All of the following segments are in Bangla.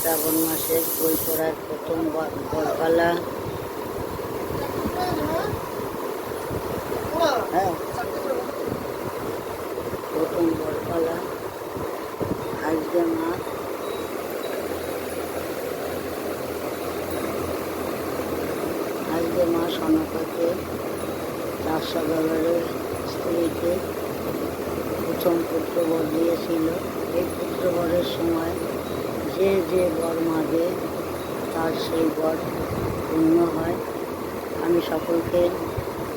শ্রাবণ মাসের বই পড়ার প্রথম বরপালা। হ্যাঁ, প্রথম বরপালা। আজকে মা সনকাকে তার সদাগরের স্ত্রীকে প্রথম পুত্রবর দিয়েছিল। এই পুত্রবরের সময় যে বর মাগে তার সেই বর পূর্ণ হয়। আমি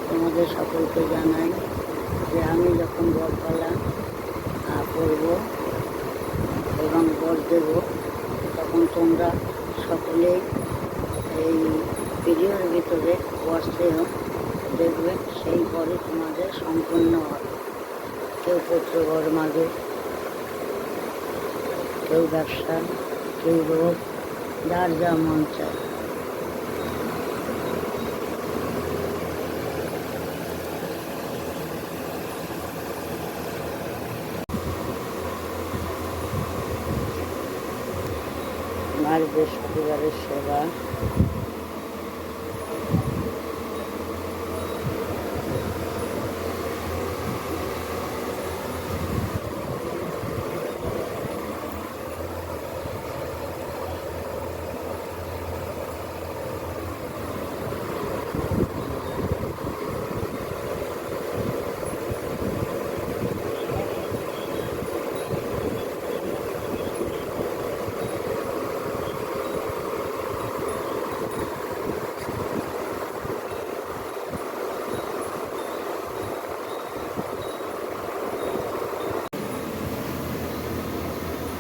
তোমাদের সকলকে জানাই যে আমি যখন বরপালা করব এবং বর দেব, তখন তোমরা সকলেই এই ভিডিওর ভিতরে বসেও দেখবে, সেই বরে তোমাদের সম্পূর্ণ হবে। কেউ পুত্রবর মাগে, কেউ ব্যবসা, কেউ রোগ, যার যা মন চায়। আর বৃহস্পতিবারের সেবা,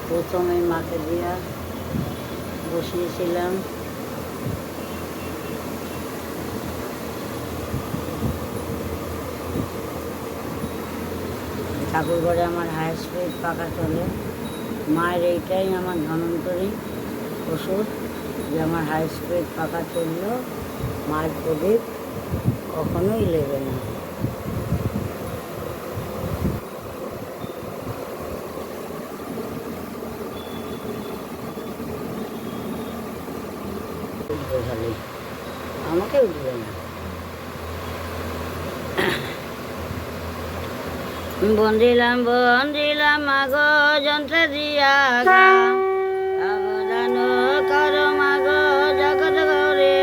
প্রথমে মাকে দিয়া বসিয়েছিলাম। ঠাকুর ঘরে আমার হাই স্পিড পাখা চলে। মায়ের এইটাই আমার ধন্বন্তরী ওষুধ, যে আমার হাই স্পিড পাখা চললেও মায়ের প্রদীপ কখনোই লেবে না। আমাকে উঠবে না। বন্দিলাম মাগো যন্ত্র দিয়া অবদান কর মাগো জগৎ গৌরে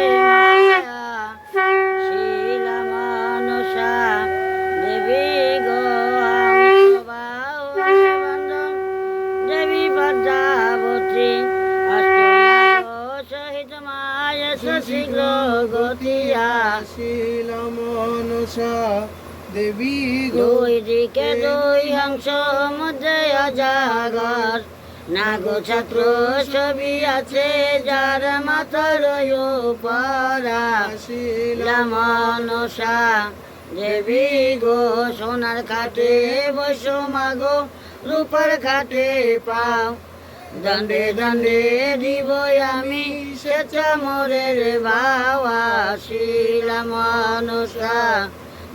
শিলা মনসা দেবী গো দেবী পদ্মাবতী সহিত মায় শীঘ্র গতিয়া শিলা মনসা দেবী দুই দিকে দুই হংস মধ্যে অজাগর নাগো ছাত্র ছবি আছে যার মাথার পরা শিলা মনসা দেবী গো সোনার খাটে বসো মাগো রূপার খাটে পাও দণ্ডে দণ্ডে দিব আমি সেটা মোরের বাবা শিলা মনসা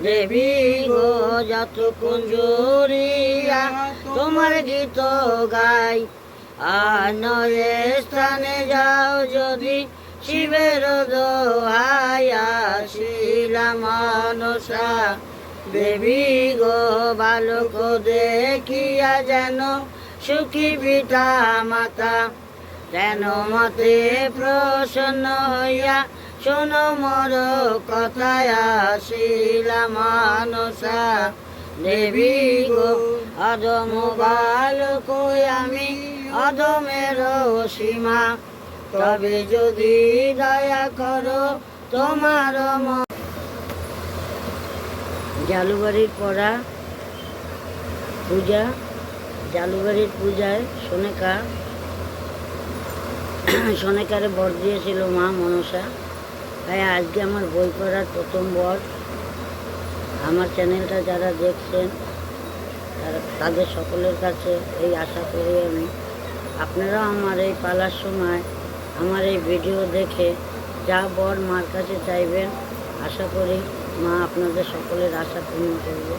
দেবী গো যত কুঞ্জুরিয়া তোমার গীত গাই আর নয়ে স্থানে যাও যদি শিবের দোহাইয়া শিলা মনসা দেবী গো বালক দেখিয়া যেন সুখী পিতা মাতা যেন মতে প্রসন্ন হইয়া শোনো মোর কথায় শিলা মনসা দেবী গো অধম বালক আমি অধমের সীমা, তবে যদি দয়া করো তোমার জালুবাড়ির পড়া পূজা। জালুবাড়ির পূজায় সোনেকারে বর দিয়েছিল মা মনসা। তাই আজকে আমার বই পড়ার প্রথম বর। আমার চ্যানেলটা যারা দেখছেন তাদের সকলের কাছে এই আশা করি আমি, আপনারাও আমার এই পালার সময় আমার এই ভিডিও দেখে যা বর মার কাছে চাইবেন, আশা করি মা আপনাদের সকলের আশা পূর্ণ করবে।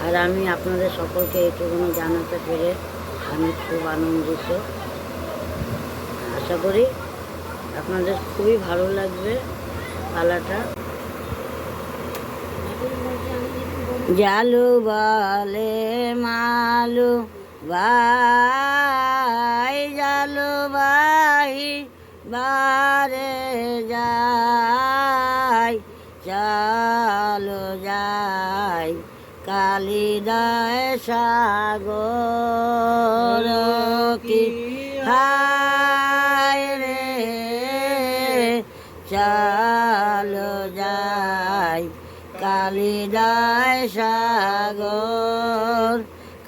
আর আমি আপনাদের সকলকে এইটুকুনি জানাতে পেরে আমি খুব আনন্দিত। আশা করি আপনাদের খুবই ভালো লাগবে পালাটা। জালু বলে মালু ভাই, জালু ভাই বারে যাই, চলো যাই কালিদায় সাগর কি হায় রে, চলো যাই কালিদায় সাগর,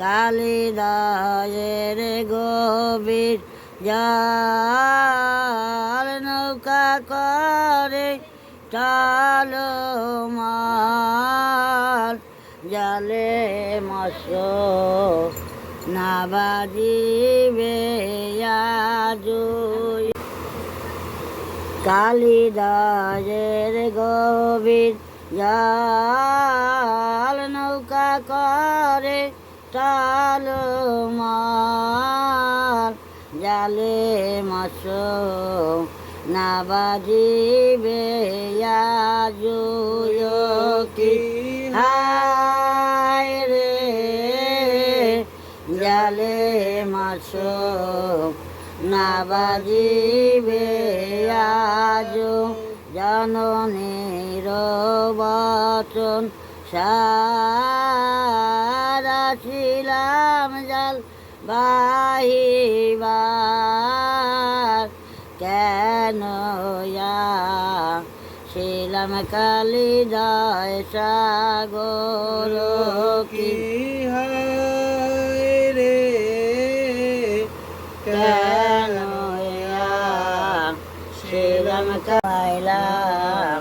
কালিদায়ের গভীর জল নৌকা করে টলমল, জলে মৎস্য না বাজিবে আজু, কালিদায়ের গভীর জল নৌকা করে টলমল, জালে মৎস্য না বাজিবে আজু কি হায় রে, জালে মৎস্য না বাজিবে আজু, জননীর বচন সারাছিলাম জাল বাহিবার, কেন ছিলাম কালিদায় সাগর কি হায় রে, কেন ছিলাম পাইলাম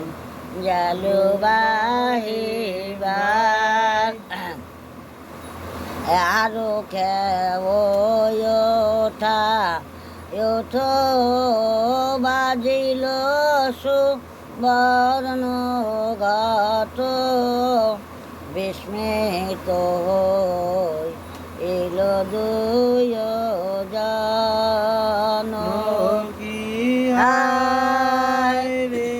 জালু বাহিবার, আরো ওঠা ওঠো বাজিল সুবর্ণ ঘট, বিস্মিত হই এলো দুই জন কি হায় রে,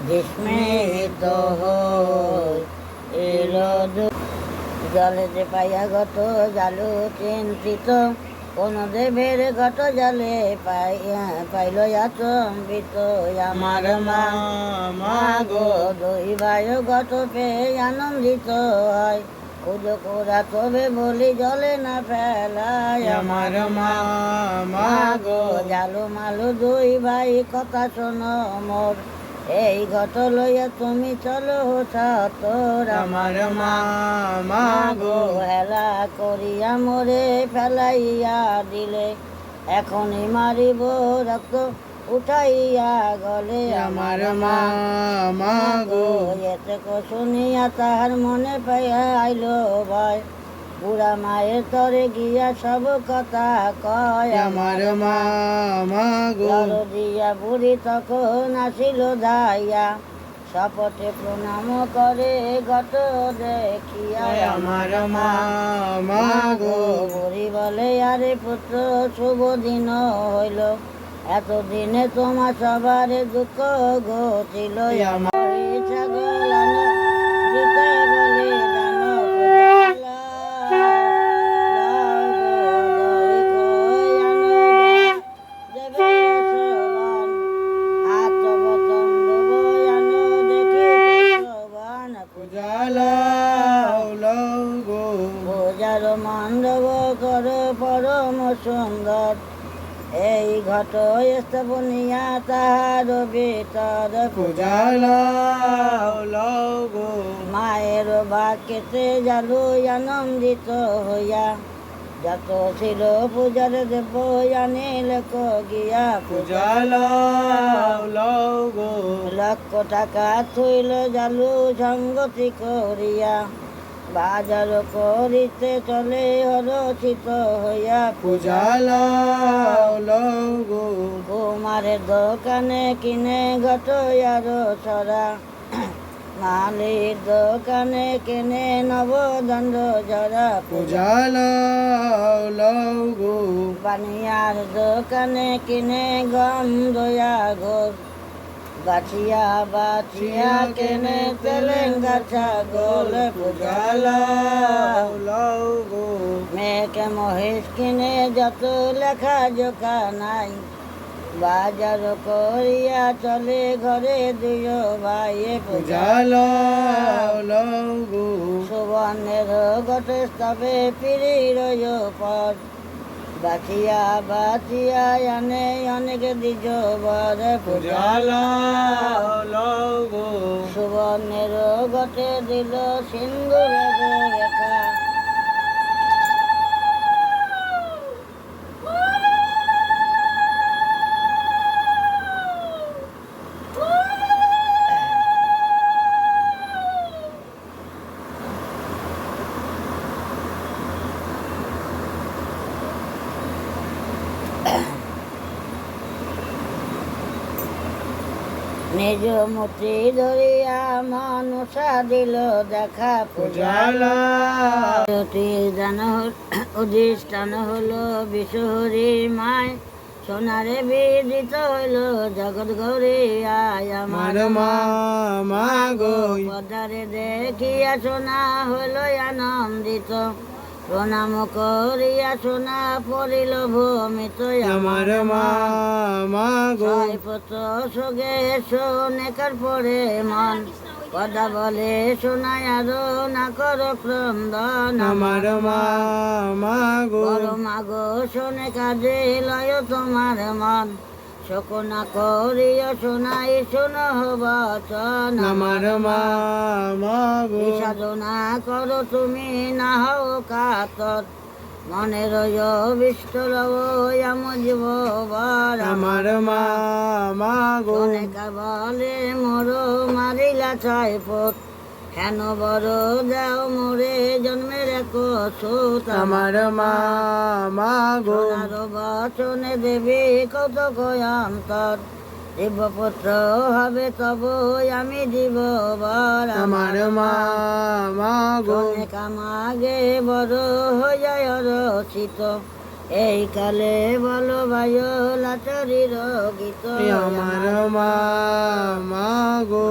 বিস্মিত হই এলো জলে যে পাইয়া গত জালু চিন্তিত, কোন দেবের ঘট জালে পাইল আচম্বিত, আমার মা গো দুই ভাই ঘট পেয়ে আনন্দিত হয়, পুজো করা তবে বলি জলে না ফেলায়, আমার মা গো জালু মালু দুই ভাই কথা শোনো মোর, এই ঘট লইয়া তুমি চলো ছাতর, আমার মা গো হেলা করিয়া মোরে ফেলাইয়া দিলে, এখনই মারিব রক্ত উঠাইয়া গলে, আমার মা গো এতে শুনিয়া তাহার মনে পাইয়া আইল ভয়, বুড়া মায়ের তরে গিয়া সব কথা কয়, আমার মা গো জল দিয়া বুড়ি তখন আসিল ধাইয়া, শপথে প্রণাম করে ঘট দেখিয়া, আমার মা গো বুড়ি বলে আরে পুত্র শুভ দিন হইল, এতদিনে তোমার সবার দুঃখ ঘটিল, আমার ছাগল আনো দিতে বলে দান পূজার মণ্ডপ কর পরম সুন্দর, এই ঘট স্থাপনিয়া তাহার ভিতর, গো মায়ের বাক্যেতে জালু আনন্দিত হইয়া, যত ছিল পূজার দেব আনিল গিয়া, গো লক্ষ টাকা থইল জালু সঙ্গতি করিয়া, বাজার করিতে চলে হরচিত হইয়া, গো কুমারের দোকানে কিনে ঘট আরো ছড়া, মালির দোকানে কেনে নবদণ্ড জরা, গো পানিয়ার দোকানে কিনে গন্ধয়া ঘোর, বাছিয়া বাছিয়া কেনে তেলেঙ্গা ছাগল পূজালা। লও গো মেয়েকে মহিষ কিনে যত লেখা জোখা নাই, বাজার করিয়া চলে ঘরে দুয় ভাইয়ে পূজালা। লও গো সুবর্ণের গটে স্তবে পিড়ির পর, বাছিয়া বাছিয়া আনে অনেক দ্বিজ বর পূজালা। লও গো সুবর্ণের গটে দিল সিন্দুরের রেখা, নিজ মূর্তি ধরিয়া মনসা দিল দেখা পূজালা। অধিষ্ঠান হলো বিশ্বহরির মায়, সোনারে বিদিত হইল জগৎ গৌরী আয় আমার মা। মাগো পদারে দেখিয়া সোনা হইল আনন্দিত, প্রণাম করিয়া সোনা পড়িল ভূমিত আমার মা। মাগো ছয়পত্র সগে সোনেকার পরে মন, পদা বলে সোনায় আরো না কর ক্রন্দন আমার মা। মাগো বড় মাগো শোনে কাজে লয় তোমার মন, শোকনা করিয়া শোনাই শোনো বচন আমার মা। মাগো সাধনা করো তুমি না হও কাতর, মনের বিষ্ট রব আম জীব বর আমার মা। মাগো অনেকা বলে মোর মারিলা ছয় ফুট, কেন বড় যাও মোরে জন্মের এক সুত আমার মা। মাগো সোনার বচনে দেবী কৌতক অন্তর, দিব্যপুত্র হবে তব আমি দিব বর আমার মা। মাগো অনেকা মাগে বড় হইয়া রচিত, এই কালে বলো বায়ু লাচারির গীত আমার মা। মাগো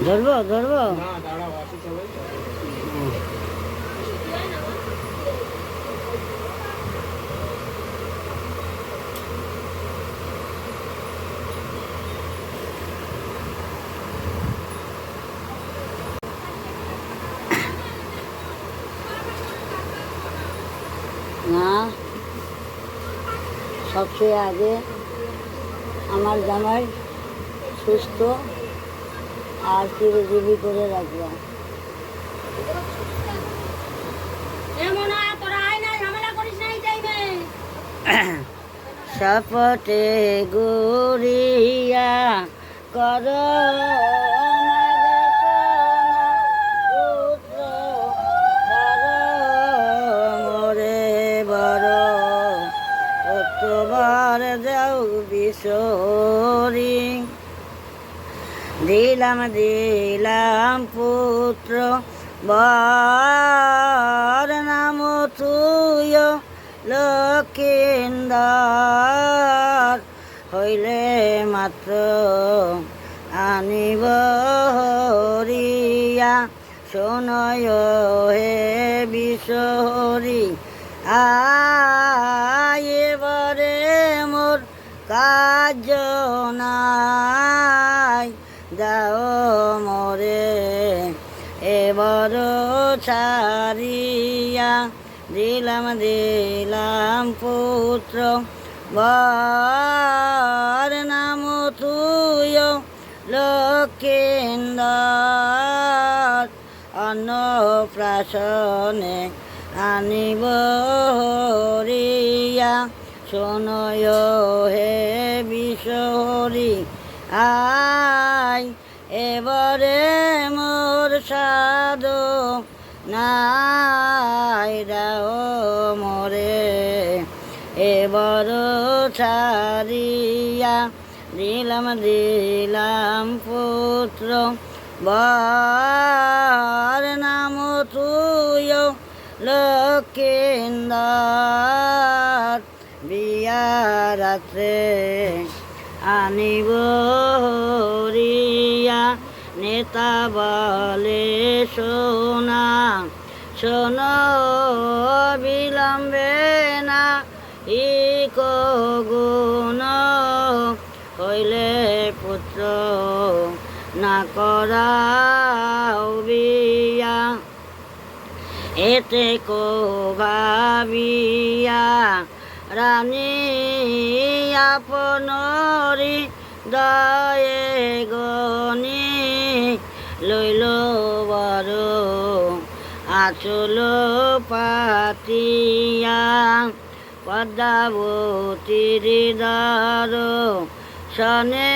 ধরবো ধরবো না, সবচেয়ে আগে আমার জামাই সুস্থ আর চিরজীবী করে রাখলাম। শপথে গুরিয়া কর মোরে বড় তোমার যাও বিশরি, দিলাম দিলাম পুত্র বর নাম তুয় লক্ষিন্দর, হইলে মাত্র আনিব হরিয়া শোনয় হে বিশহরি, আইবরে মোর কাজ নাই, যাও মোরে এবার ছাড়িয়া, দিলাম দিলাম পুত্র বর নাম তুয় লক্ষিন্দর, অন্নপ্রাশনে আনিব হরিয়া শোনয় হে বিশহরি, আয় এবারে মোর সাধু নাই, দাও মোরে এবার ছাড়িয়া, দিলাম পুত্র বর নাম তুয় লক্ষিন্দর বিয়া রাত্রে আনিব হরিয়া নেতা বলে সোনা শোন বিলম্বে না ইক গুণ হইলে পুত্র না করাও বিয়া এতে কো ভাবিয়া রানী আপনরি দয়ে গনি লইল বড় আচল পাতিয়া পদ্মাবতীর দর সনে